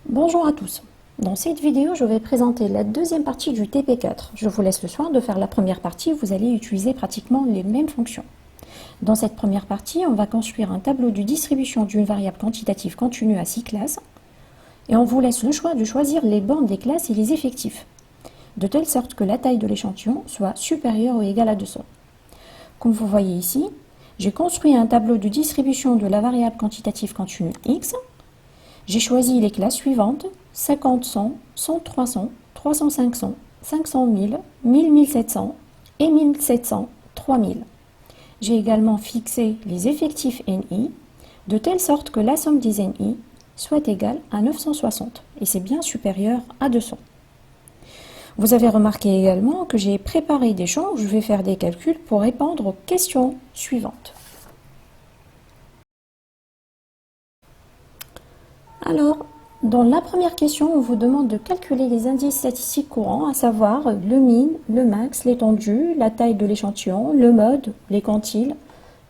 Bonjour à tous. Dans cette vidéo, je vais présenter la deuxième partie du TP4. Je vous laisse le soin de faire la première partie, vous allez utiliser pratiquement les mêmes fonctions. Dans cette première partie, on va construire un tableau de distribution d'une variable quantitative continue à 6 classes et on vous laisse le choix de choisir les bornes des classes et les effectifs, de telle sorte que la taille de l'échantillon soit supérieure ou égale à 200. Comme vous voyez ici, j'ai construit un tableau de distribution de la variable quantitative continue x. J'ai choisi les classes suivantes, 50, 100, 100, 300, 300, 500, 500, 1000, 1000, 1700 et 1700, 3000. J'ai également fixé les effectifs NI de telle sorte que la somme des NI soit égale à 960 et c'est bien supérieur à 200. Vous avez remarqué également que j'ai préparé des champs où je vais faire des calculs pour répondre aux questions suivantes. Alors, dans la première question, on vous demande de calculer les indices statistiques courants, à savoir le min, le max, l'étendue, la taille de l'échantillon, le mode, les quantiles,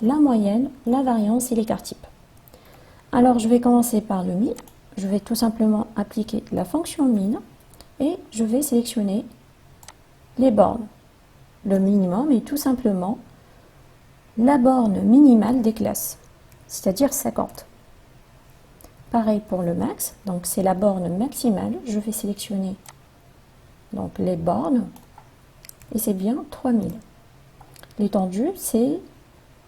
la moyenne, la variance et l'écart type. Alors, je vais commencer par le min. Je vais tout simplement appliquer la fonction min et je vais sélectionner les bornes. Le minimum est tout simplement la borne minimale des classes, c'est-à-dire 50. Pareil pour le max, donc c'est la borne maximale. Je vais sélectionner donc les bornes et c'est bien 3000. L'étendue, c'est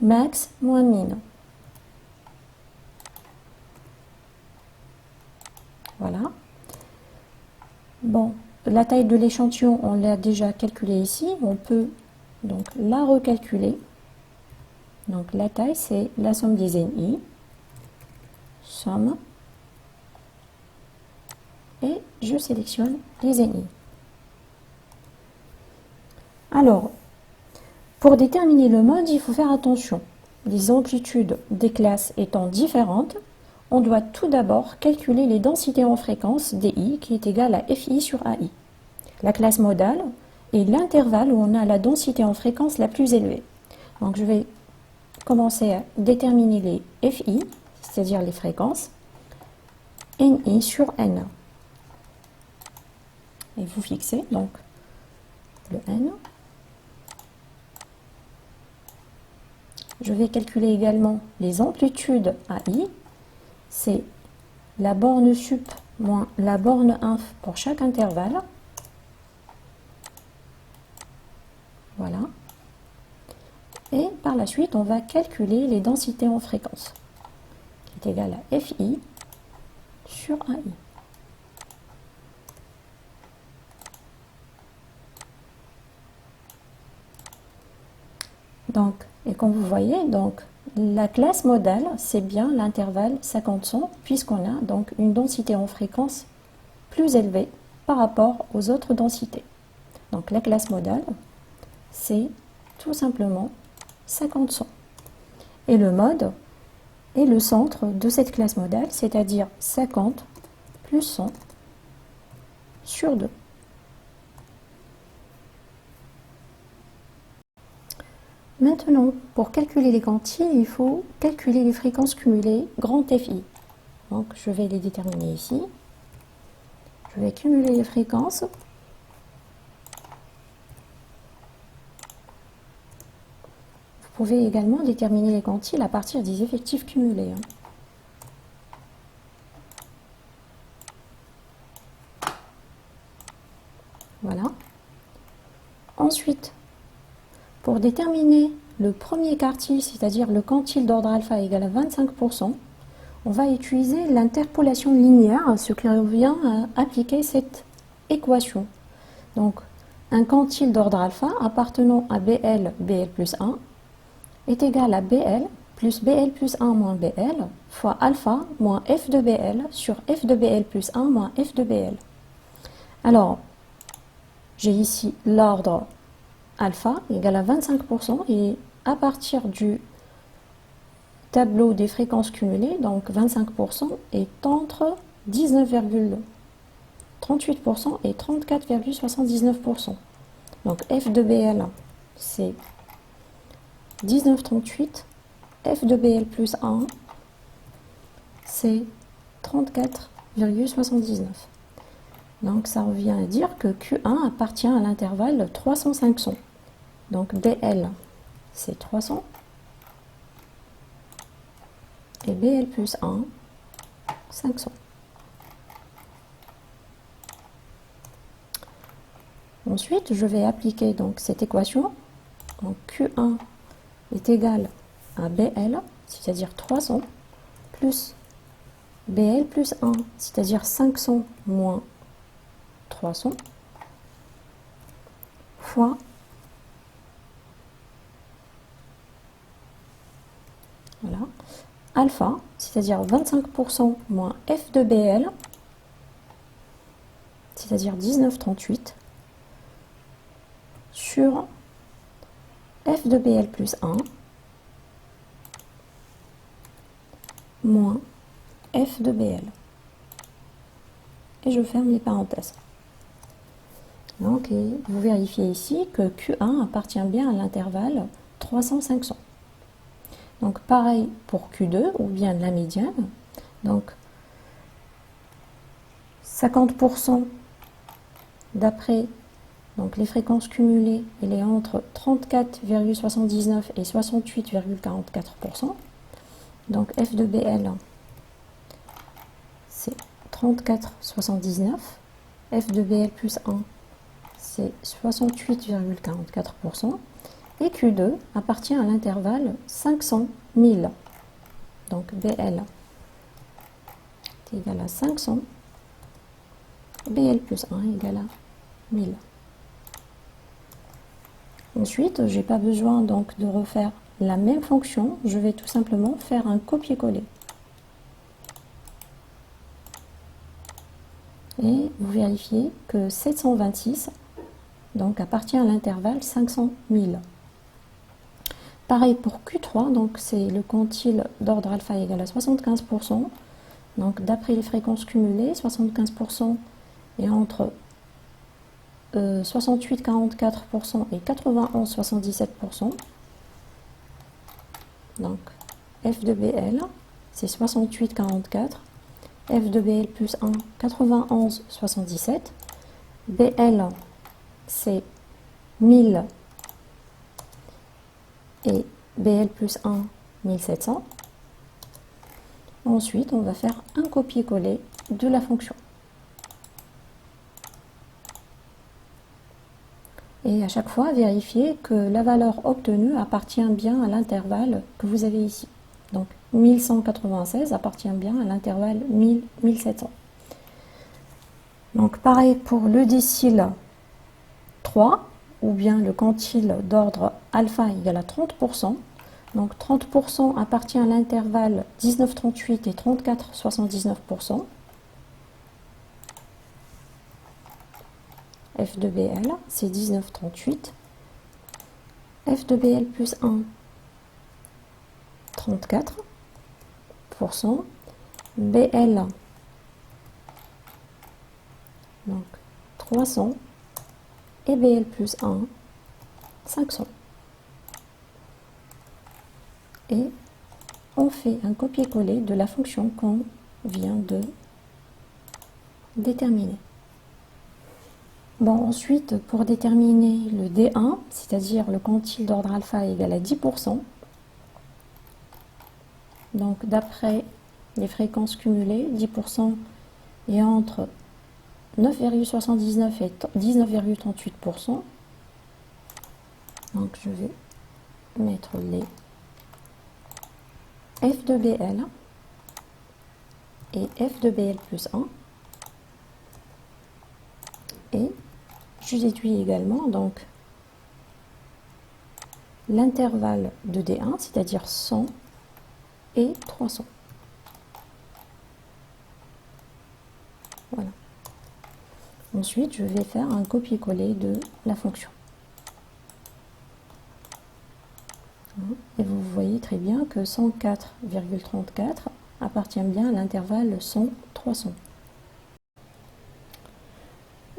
max moins min. Voilà. Bon, la taille de l'échantillon, on l'a déjà calculée ici. On peut donc la recalculer. Donc la taille, c'est la somme des NI. Somme. Et je sélectionne les NI. Alors, pour déterminer le mode, il faut faire attention. Les amplitudes des classes étant différentes, on doit tout d'abord calculer les densités en fréquence DI qui est égale à FI sur AI. La classe modale est l'intervalle où on a la densité en fréquence la plus élevée. Donc je vais commencer à déterminer les FI, c'est-à-dire les fréquences, NI sur N. Et vous fixez donc le N. Je vais calculer également les amplitudes AI. C'est la borne sup moins la borne inf pour chaque intervalle. Voilà. Et par la suite, on va calculer les densités en fréquence, qui est égale à FI sur AI. Donc, et comme vous voyez, donc, la classe modale, c'est bien l'intervalle 50-100, puisqu'on a donc une densité en fréquence plus élevée par rapport aux autres densités. Donc la classe modale, c'est tout simplement 50-100. Et le mode est le centre de cette classe modale, c'est-à-dire 50 plus 100 sur 2. Maintenant, pour calculer les quantiles, il faut calculer les fréquences cumulées grand FI. Donc, je vais les déterminer ici. Je vais cumuler les fréquences. Vous pouvez également déterminer les quantiles à partir des effectifs cumulés. Voilà. Ensuite, pour déterminer le premier quartile, c'est-à-dire le quantile d'ordre alpha égal à 25%, on va utiliser l'interpolation linéaire, ce qui revient à appliquer cette équation. Donc, un quantile d'ordre alpha appartenant à BL plus 1 est égal à BL plus 1 moins BL fois alpha moins F de BL sur F de BL plus 1 moins F de BL. Alors, j'ai ici l'ordre alpha égale à 25% et à partir du tableau des fréquences cumulées, donc 25% est entre 19,38% et 34,79%. Donc F de BL, c'est 19,38. F de BL plus 1, c'est 34,79%. 34,79. Donc ça revient à dire que Q1 appartient à l'intervalle 300-500. Donc BL c'est 300 et BL plus 1, 500. Ensuite, je vais appliquer donc cette équation. Donc Q1 est égal à BL, c'est-à-dire 300, plus BL plus 1, c'est-à-dire 500 moins 300, fois voilà, alpha, c'est-à-dire 25% moins F de BL, c'est-à-dire 19,38, sur F de BL plus 1, moins F de BL. Et je ferme les parenthèses. Donc, vous vérifiez ici que Q1 appartient bien à l'intervalle 300-500. Donc, pareil pour Q2, ou bien la médiane. Donc, 50% d'après donc les fréquences cumulées, elle est entre 34,79 et 68,44%. Donc, F de BL, c'est 34,79. F de BL plus 1, c'est 68,44%. Et Q2 appartient à l'intervalle 500-1000. Donc BL est égal à 500. BL plus 1 est égal à 1000. Ensuite, je n'ai pas besoin donc de refaire la même fonction. Je vais tout simplement faire un copier-coller. Et vous vérifiez que 726 donc appartient à l'intervalle 500-1000. Pareil pour Q3, donc c'est le quantile d'ordre alpha égal à 75%. Donc d'après les fréquences cumulées, 75% est entre 68,44% et 91,77%. Donc F de BL, c'est 68,44. F de BL plus 1, 91,77. BL, c'est 1000 et BL plus 1, 1700. Ensuite, on va faire un copier-coller de la fonction. Et à chaque fois, vérifiez que la valeur obtenue appartient bien à l'intervalle que vous avez ici. Donc 1196 appartient bien à l'intervalle 1000-1700. Donc pareil pour le décile 3, ou bien le quantile d'ordre alpha égal à 30%. Donc 30% appartient à l'intervalle 19,38 et 34,79%. F de BL, c'est 19,38. F de BL plus 1, 34%. BL, donc 300. Et BL plus 1, 500. Et on fait un copier-coller de la fonction qu'on vient de déterminer. Bon, ensuite, pour déterminer le D1, c'est-à-dire le quantile d'ordre alpha égal à 10%, donc d'après les fréquences cumulées, 10% est entre 9,79 et 19,38%. Donc je vais mettre les F de BL et F de BL plus 1. Et je déduis également donc l'intervalle de D1, c'est-à-dire 100 et 300. Voilà. Ensuite, je vais faire un copier-coller de la fonction. Et vous voyez très bien que 104,34 appartient bien à l'intervalle 100-300.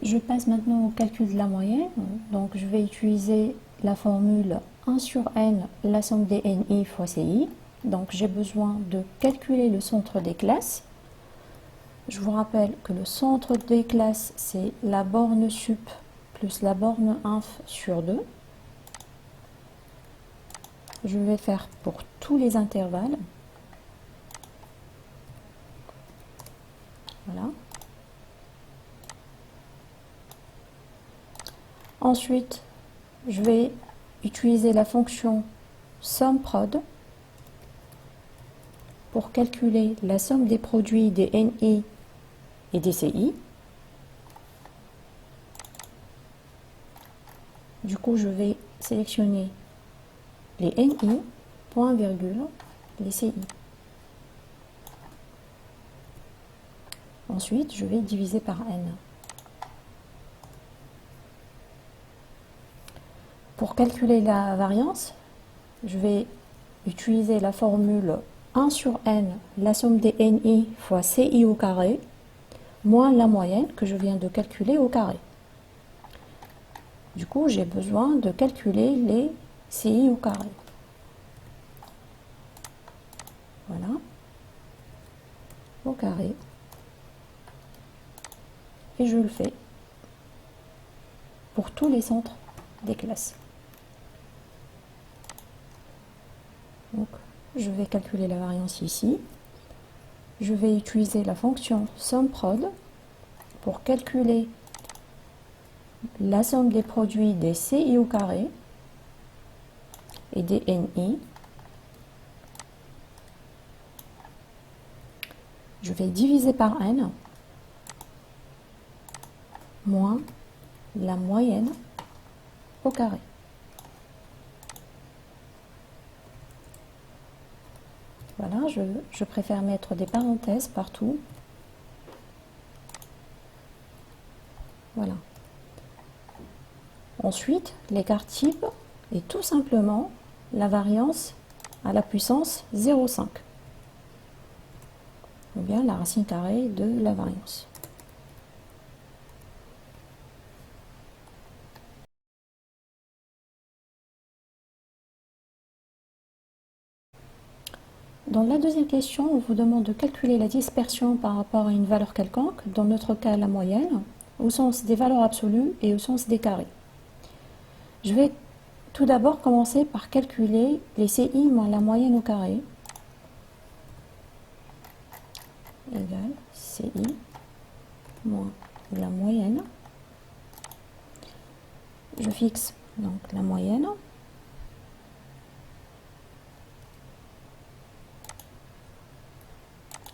Je passe maintenant au calcul de la moyenne. Donc je vais utiliser la formule 1 sur n, la somme des NI fois CI. Donc j'ai besoin de calculer le centre des classes. Je vous rappelle que le centre des classes, c'est la borne sup plus la borne inf sur 2. Je vais faire pour tous les intervalles. Voilà. Ensuite, je vais utiliser la fonction SUMPROD pour calculer la somme des produits des NI et des CI. Du coup, je vais sélectionner les NI, point virgule, les CI. Ensuite, je vais diviser par N. Pour calculer la variance, je vais utiliser la formule 1 sur N, la somme des NI fois CI au carré, moins la moyenne que je viens de calculer au carré. Du coup, j'ai besoin de calculer les CI au carré. Voilà. Au carré. Et je le fais pour tous les centres des classes. Donc, je vais calculer la variance ici. Je vais utiliser la fonction SUMPROD pour calculer la somme des produits des CI au carré et des NI. Je vais diviser par N moins la moyenne au carré. Voilà, je préfère mettre des parenthèses partout. Voilà. Ensuite, l'écart type est tout simplement la variance à la puissance 0,5. Ou bien la racine carrée de la variance. Dans la deuxième question, on vous demande de calculer la dispersion par rapport à une valeur quelconque, dans notre cas la moyenne, au sens des valeurs absolues et au sens des carrés. Je vais tout d'abord commencer par calculer les CI moins la moyenne au carré, égale CI moins la moyenne. Je fixe donc la moyenne.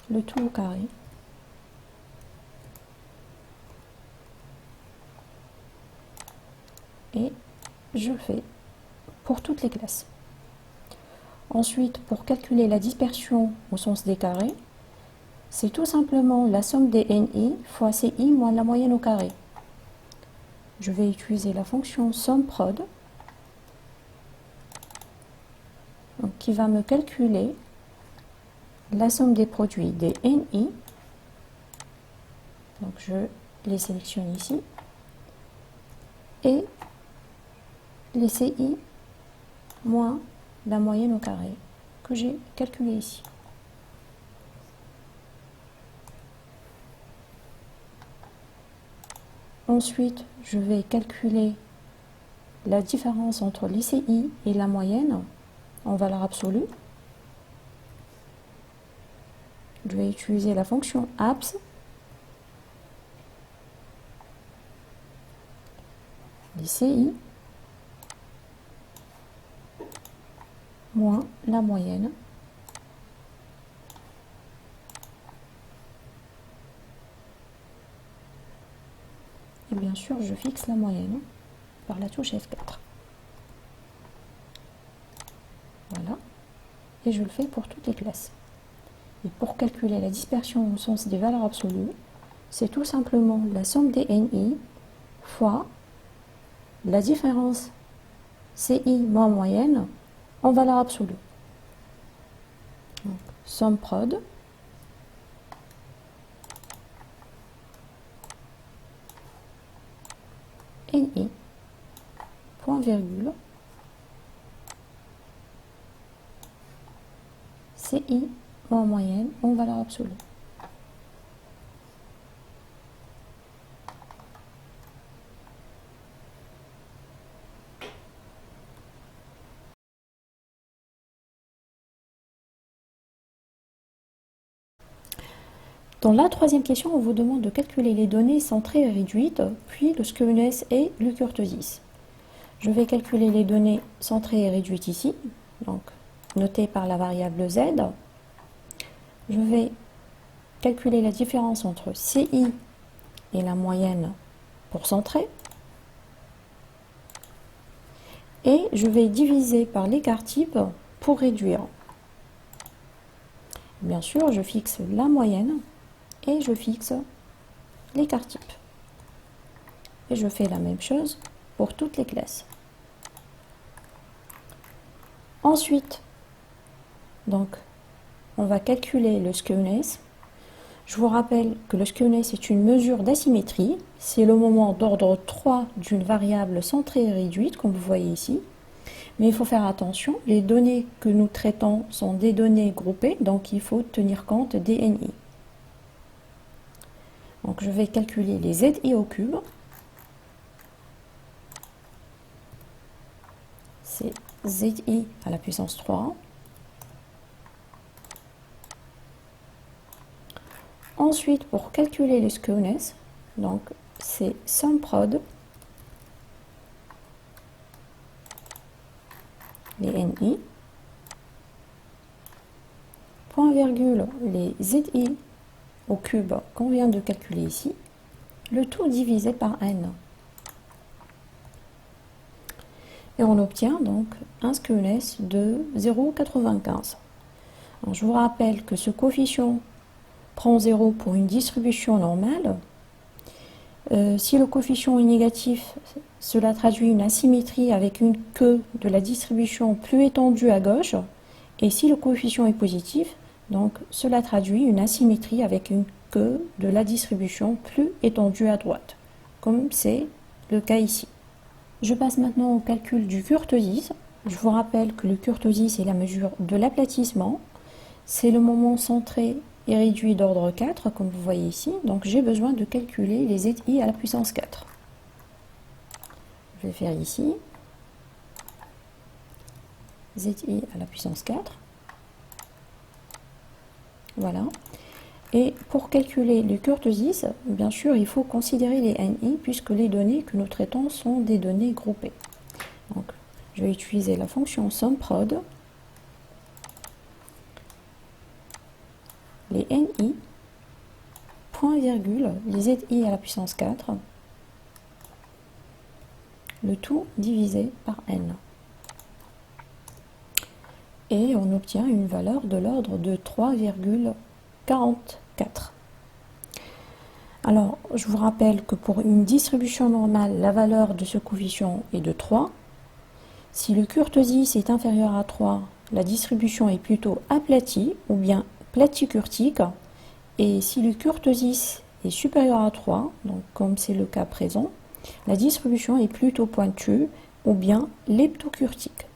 Le tout au carré. Et je le fais pour toutes les classes. Ensuite, pour calculer la dispersion au sens des carrés, c'est tout simplement la somme des NI fois CI moins la moyenne au carré. Je vais utiliser la fonction SUMPROD qui va me calculer la somme des produits des NI. Donc je les sélectionne ici. Et les CI moins la moyenne au carré que j'ai calculé ici. Ensuite, je vais calculer la différence entre l'ICI et la moyenne en valeur absolue. Je vais utiliser la fonction ABS. L'ICI moins la moyenne. Et bien sûr, je fixe la moyenne par la touche F4. Voilà. Et je le fais pour toutes les classes. Et pour calculer la dispersion au sens des valeurs absolues, c'est tout simplement la somme des NI fois la différence CI moins moyenne en valeur absolue. Donc, SUMPROD NI, point virgule, CI moins moyenne en valeur absolue. Dans la troisième question, on vous demande de calculer les données centrées et réduites, puis le skewness et le kurtosis. Je vais calculer les données centrées et réduites ici, donc notées par la variable z. Je vais calculer la différence entre CI et la moyenne pour centrer. Et je vais diviser par l'écart type pour réduire. Bien sûr, je fixe la moyenne et je fixe l'écart type. Et je fais la même chose pour toutes les classes. Ensuite, donc, on va calculer le skewness. Je vous rappelle que le skewness est une mesure d'asymétrie. C'est le moment d'ordre 3 d'une variable centrée et réduite, comme vous voyez ici. Mais il faut faire attention, les données que nous traitons sont des données groupées, donc il faut tenir compte des NI. Donc je vais calculer les ZI au cube. C'est ZI à la puissance 3. Ensuite, pour calculer le skewness, donc c'est SUMPROD, les NI, point virgule, les ZI au cube qu'on vient de calculer ici, le tout divisé par n. Et on obtient donc un skewness de 0,95. Je vous rappelle que ce coefficient prend 0 pour une distribution normale. Si le coefficient est négatif, cela traduit une asymétrie avec une queue de la distribution plus étendue à gauche. Et si le coefficient est positif, donc cela traduit une asymétrie avec une queue de la distribution plus étendue à droite, comme c'est le cas ici. Je passe maintenant au calcul du kurtosis. Je vous rappelle que le kurtosis est la mesure de l'aplatissement. C'est le moment centré et réduit d'ordre 4, comme vous voyez ici. Donc j'ai besoin de calculer les ZI à la puissance 4. Je vais faire ici ZI à la puissance 4. Voilà. Et pour calculer le kurtosis, bien sûr, il faut considérer les NI puisque les données que nous traitons sont des données groupées. Donc, je vais utiliser la fonction SUMPROD. Les NI, point virgule, les ZI à la puissance 4, le tout divisé par n. Et on obtient une valeur de l'ordre de 3,44. Alors, je vous rappelle que pour une distribution normale, la valeur de ce coefficient est de 3. Si le kurtosis est inférieur à 3, la distribution est plutôt aplatie ou bien platykurtique. Et si le kurtosis est supérieur à 3, donc comme c'est le cas présent, la distribution est plutôt pointue ou bien leptokurtique.